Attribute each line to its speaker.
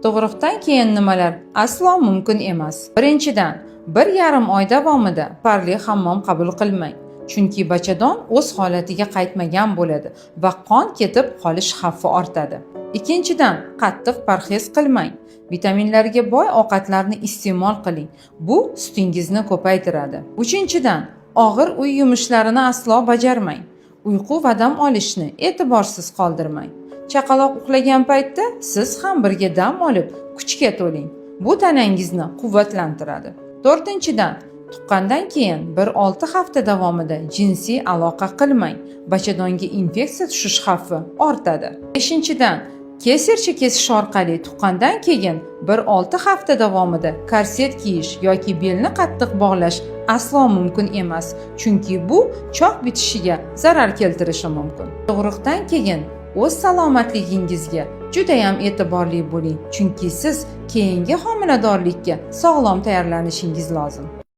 Speaker 1: Tug'ruqdan keyin nimalar aslo mumkin emas. Birinchidan, 1,5 oy davomida parli hammom qabul qilmang. Chunki bachadon o'z holatiga qaytmagan bo'ladi va qon ketib qolish xavfi ortadi. Ikkinchidan, qattiq parhez qilmang. Vitaminlarga boy ovqatlarni iste'mol qiling. Bu sutingizni ko'paytiradi. Uchinchidan, og'ir uy yumushlarini aslo bajarmang. Uyqu va dam olishni e'tiborsiz qoldirmang. Chaqaloq uxlagan paytda siz ham birga dam olib, kuchga to'ling. Bu tanangizni quvvatlantiradi. To'rtinchidan, tuqqandan keyin 1-6 hafta davomida jinsiy aloqa qilmang. Bachadonga infeksiya tushish xavfi ortadi. Beshinchidan, kesircha kesish orqali tuqqandan keyin 1-6 hafta davomida korset kiyish yoki belni qattiq bog'lash aslo mumkin emas, chunki bu choq bitishiga zarar keltirishi mumkin. Tug'ruqdan keyin o'z salomatligingizga juda ham e'tiborli bo'ling, chunki siz keyingi homiladorlikka sog'lom tayyorlanishingiz lozim.